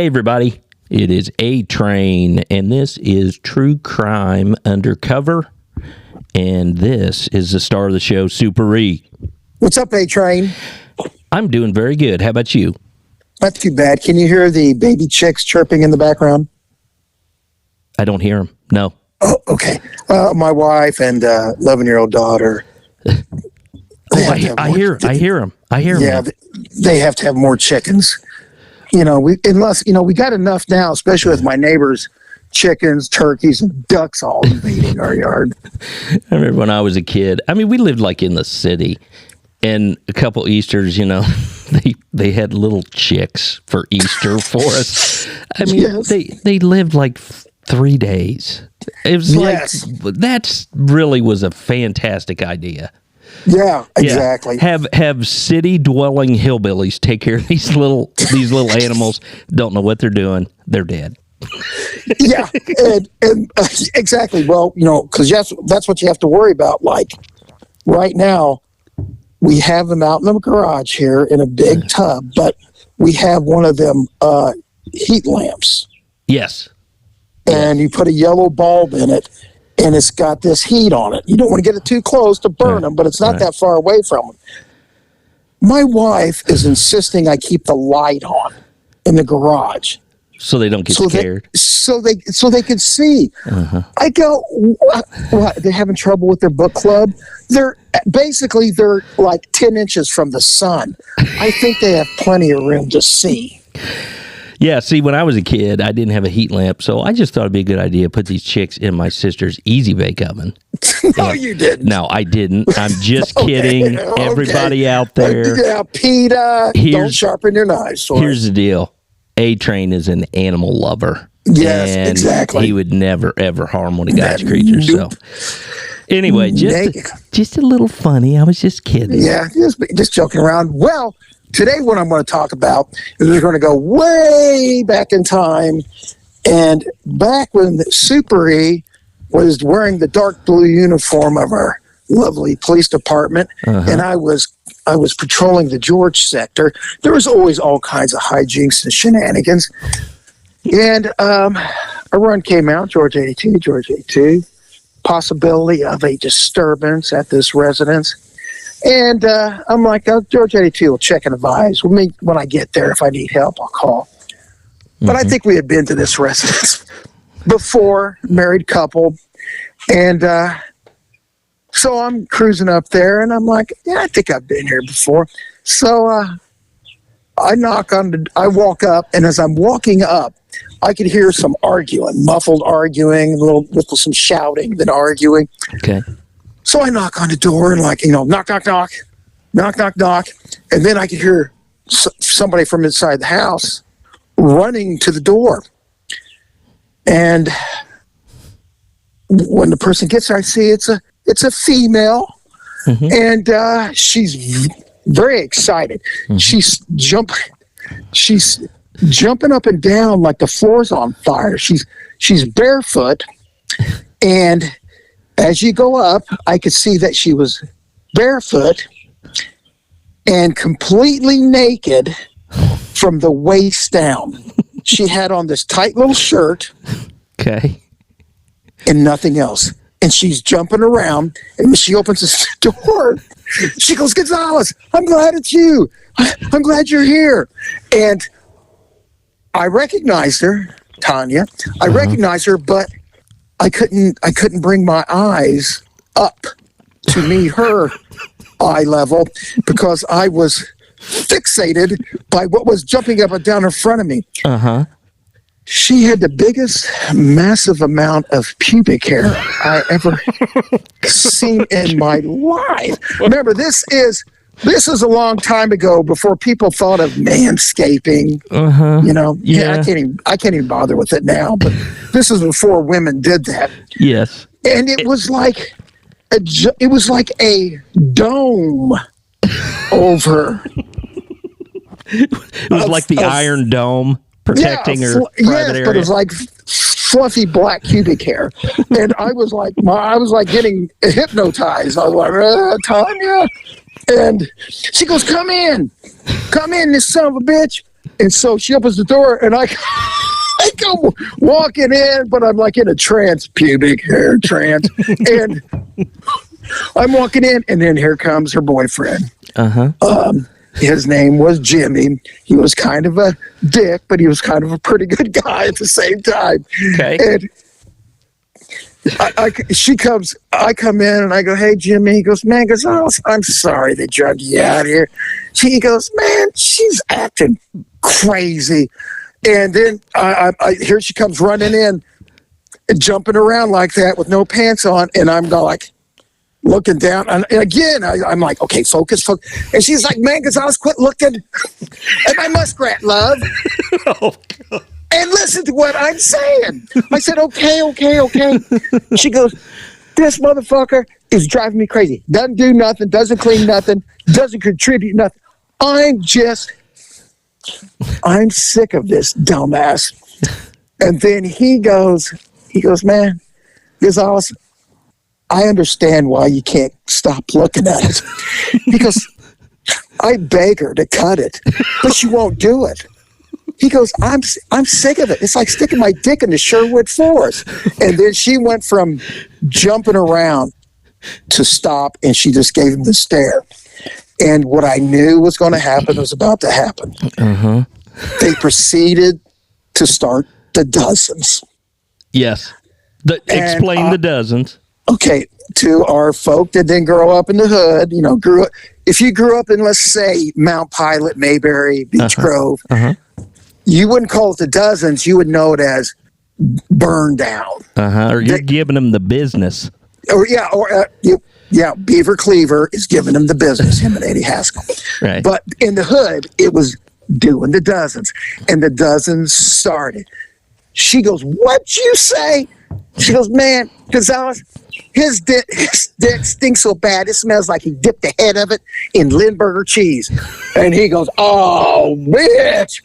Hey, everybody. It is A-Train, and this is True Crime Undercover, and this is the star of the show, Super E. What's up, A-Train? I'm doing very good. How about you? Not too bad. Can you hear the baby chicks chirping in the background? I don't hear them. No. Oh, okay. My wife and 11-year-old daughter. I hear them. Yeah, they have to have more chickens. We got enough now, especially with my neighbors' chickens, turkeys, and ducks all invading our yard. I remember when I was a kid. I mean, we lived like in the city, and a couple Easters, they had little chicks for Easter for us. I mean, yes. they lived like 3 days. It was that really was a fantastic idea. Yeah, exactly. Yeah. Have city dwelling hillbillies take care of these little animals. Don't know what they're doing. They're dead. Yeah, and exactly. Well, because that's what you have to worry about. Like right now, we have them out in the garage here in a big tub, but we have one of them heat lamps. Yes. And you put a yellow bulb in it, and it's got this heat on it. You don't want to get it too close to burn them, but it's not that far away from them. My wife is insisting I keep the light on in the garage. So they don't get scared? So they can see. Uh-huh. I go, what? They're having trouble with their book club? They're like 10 inches from the sun. I think they have plenty of room to see. Yeah, see, when I was a kid, I didn't have a heat lamp, so I just thought it'd be a good idea to put these chicks in my sister's Easy Bake Oven. No, you didn't. No, I didn't. I'm just kidding. Everybody out there. Yeah, PETA, don't sharpen your knives. Here's the deal. A-Train is an animal lover. Yes, and exactly. He would never, ever harm one of God's creatures. Nope. So, anyway, just a little funny. I was just kidding. Yeah, just joking around. Well, today, what I'm going to talk about is we're going to go way back in time, and back when Super E was wearing the dark blue uniform of our lovely police department, and I was patrolling the George sector. There was always all kinds of hijinks and shenanigans, and a run came out, George 82, possibility of a disturbance at this residence. And I'm like, George 82 will check and advise. When I get there, if I need help, I'll call. But I think we had been to this residence before, married couple. And so I'm cruising up there, and I'm like, yeah, I think I've been here before. So I walk up, and as I'm walking up, I could hear some arguing, muffled arguing, with some shouting, then arguing. Okay. So I knock on the door and knock, knock, knock, knock, knock, knock. And then I could hear somebody from inside the house running to the door. And when the person gets there, I see it's a female. Mm-hmm. And she's very excited. Mm-hmm. She's jumping up and down like the floor's on fire. She's barefoot, and as you go up, I could see that she was barefoot and completely naked from the waist down. She had on this tight little shirt. Okay. And nothing else. And she's jumping around, and when she opens this door, she goes, Gonzalez, I'm glad it's you. I'm glad you're here. And I recognized her, Tanya. I recognized her, but I couldn't bring my eyes up to meet her eye level because I was fixated by what was jumping up and down in front of me. She had the biggest massive amount of pubic hair I ever seen in my life. Remember, this is a long time ago, before people thought of manscaping. I can't even bother with it now, but this is before women did that. Yes. And it was like a dome over. It was like the Iron Dome protecting her private area. But it was like fluffy black pubic hair, and I was like getting hypnotized. I was like, Tanya. And she goes, come in, this son of a bitch. And so she opens the door, and I come walking in, but I'm like in a trance, pubic hair trance. And I'm walking in, and then here comes her boyfriend. His name was Jimmy. He was kind of a dick, but he was kind of a pretty good guy at the same time. Okay. And I come in and I go, "Hey, Jimmy." He goes, "Man, Gonzalez, I'm sorry they drug you out here." He goes, "Man, she's acting crazy." And then here she comes running in, jumping around like that with no pants on. And I'm like, looking down. And again, I'm like, okay, focus. And she's like, "Man, Gonzalez, quit looking at my muskrat, love." Oh, God. And listen to what I'm saying. I said, okay. She goes, "This motherfucker is driving me crazy. Doesn't do nothing, doesn't clean nothing, doesn't contribute nothing. I'm sick of this dumbass." And then he goes, "Man, Gonzalez, I understand why you can't stop looking at it." Because I beg her to cut it, but she won't do it. He goes, I'm sick of it. It's like sticking my dick in the Sherwood Forest." And then she went from jumping around to stop, and she just gave him the stare. And what I knew was going to happen was about to happen. They proceeded to start the dozens. Yes. Explain the dozens. Okay, to our folk that didn't grow up in the hood, if you grew up in, let's say, Mount Pilot, Mayberry, Beech Grove, you wouldn't call it the dozens. You would know it as burn down. Or you're giving them the business. Beaver Cleaver is giving them the business, him and Eddie Haskell. Right. But in the hood, it was doing the dozens. And the dozens started. She goes, "What'd you say?" She goes, "Man, Gonzalez, his dick stinks so bad, it smells like he dipped the head of it in Lindbergh cheese." And he goes, "Oh, bitch.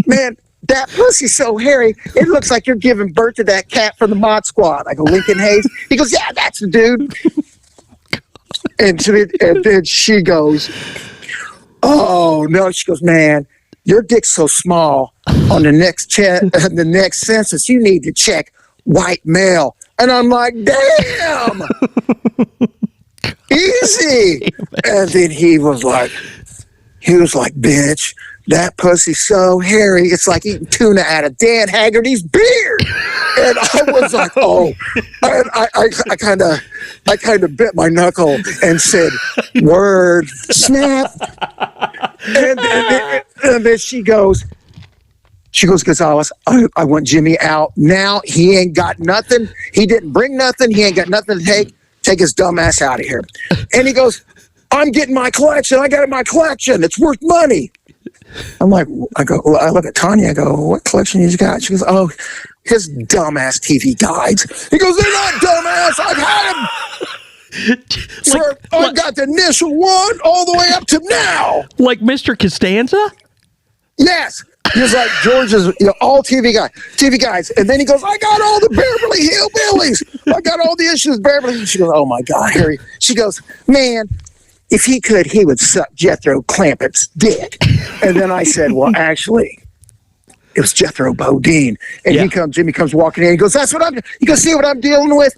Man, that pussy's so hairy, it looks like you're giving birth to that cat from the Mod Squad." I go, "Lincoln Hayes?" He goes, "Yeah, that's the dude." And then she goes, "Oh, no." She goes, "Man, your dick's so small. On the next census, you need to check white male." And I'm like, "Damn, easy." And then he was like, "Bitch, that pussy's so hairy, it's like eating tuna out of Dan Haggerty's beard." And I was like, "Oh," and I kind of bit my knuckle and said, "Word, snap." And then she goes, "Gonzalez, I want Jimmy out now. He ain't got nothing. He didn't bring nothing. He ain't got nothing to take. Take his dumb ass out of here." And he goes, "I'm getting my collection. I got it in my collection. It's worth money." I look at Tanya. I go, "What collection you got?" She goes, "Oh, his dumbass TV guides." He goes, "They're not dumbass. I've had them. I've got the initial one all the way up to now." Like Mr. Costanza? Yes. He was like George's, all TV guys. And then he goes, "I got all the Beverly Hillbillies. I got all the issues Beverly." She goes, "Oh my God, Harry." She goes, "Man, if he could, he would suck Jethro Clampett's dick." And then I said, "Well, actually, it was Jethro Bodine." And Jimmy comes walking in. He goes, "You can see what I'm dealing with?"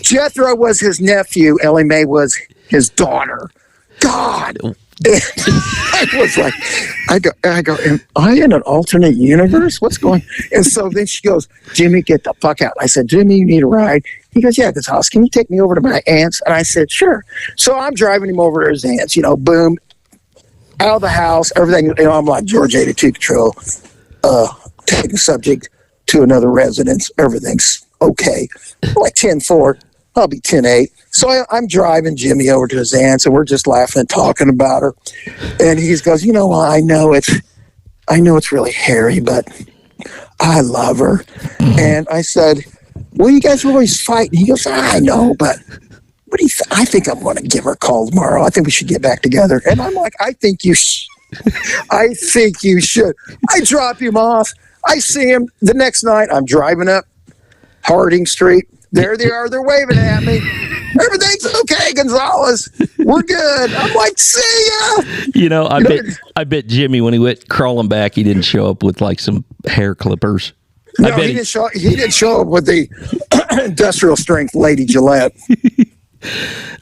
Jethro was his nephew. Ellie Mae was his daughter. God. I was like, I go, "Am I in an alternate universe? What's going?" And so then she goes, "Jimmy, get the fuck out." I said, "Jimmy, you need a ride?" He goes, "Yeah, Gonzalez, can you take me over to my aunt's?" And I said, "Sure." So I'm driving him over to his aunt's, boom, out of the house, everything. I'm like, George 82 Patrol, taking the subject to another residence. Everything's okay. Like 10-4. I'll be 10-8. So I'm driving Jimmy over to his aunt's, and we're just laughing and talking about her. And he goes, I know it's really hairy, but I love her." And I said, "Well, you guys are always fighting." He goes, "I know, but what do you I think I'm going to give her a call tomorrow. I think we should get back together." And I'm like, "I think you should." I think you should. I drop him off. I see him the next night. I'm driving up Harding Street. There they are. They're waving at me. Everything's okay, Gonzalez. We're good. I'm like, see ya. I bet Jimmy, when he went crawling back, he didn't show up with like some hair clippers. No, he didn't show up with the industrial strength Lady Gillette.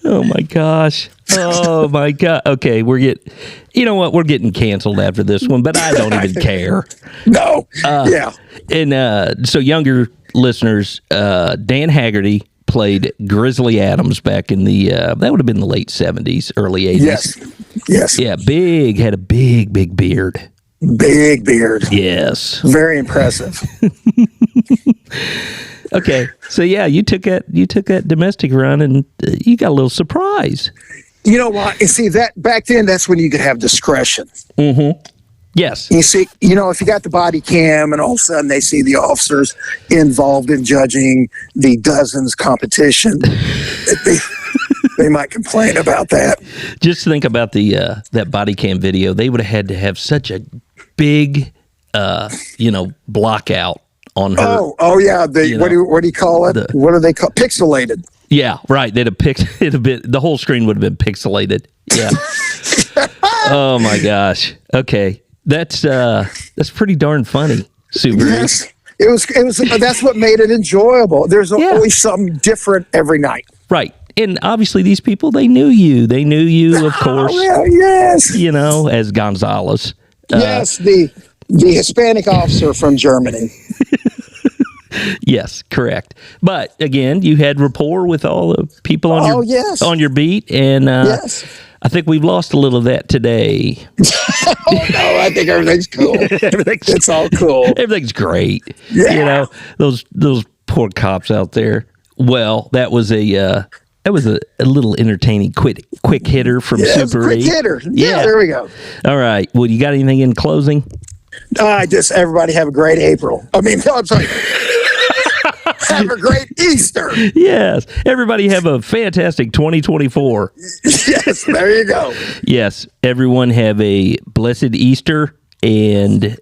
Oh my gosh. Oh my God. Okay, you know what? We're getting canceled after this one, but I don't even care. No. Yeah. And so younger listeners, Dan Haggerty played Grizzly Adams back in the that would have been the late 70s, early 80s. Yes. Yeah, had a big beard. Big beard. Yes. Very impressive. Okay, so yeah, you took that domestic run, and you got a little surprise. You know what? And see, that back then, that's when you could have discretion. Mm-hmm. Yes. You see, if you got the body cam, and all of a sudden they see the officers involved in judging the dozens competition, they might complain about that. Just think about that body cam video. They would have had to have such a big, block out on her. Oh yeah. What do you call it? What do they call pixelated? Yeah, right. They'd have the whole screen would have been pixelated. Yeah. Oh my gosh. Okay, that's pretty darn funny. Super. Yes, it was. That's what made it enjoyable. There's always something different every night. Right. And obviously, these people, they knew you. They knew you, of course. Yes. As Gonzalez. Yes, the Hispanic officer from Germany. Yes, correct. But again, you had rapport with all the people on your beat, and yes. I think we've lost a little of that today. No, I think everything's cool. It's all cool. Everything's great. Yeah. Those poor cops out there. Well, that was a little entertaining quick hitter from Super E. Quick hitter. Yeah, there we go. All right. Well, you got anything in closing? Everybody have a great April. I'm sorry. Have a great Easter. Yes. Everybody have a fantastic 2024. Yes, there you go. Yes. Everyone have a blessed Easter, and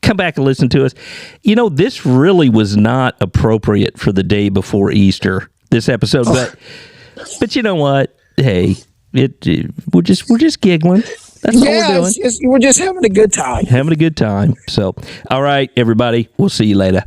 come back and listen to us. This really was not appropriate for the day before Easter, this episode, but you know what? Hey, we're just giggling. That's what we're doing. We're just having a good time. Having a good time. So, all right, everybody. We'll see you later.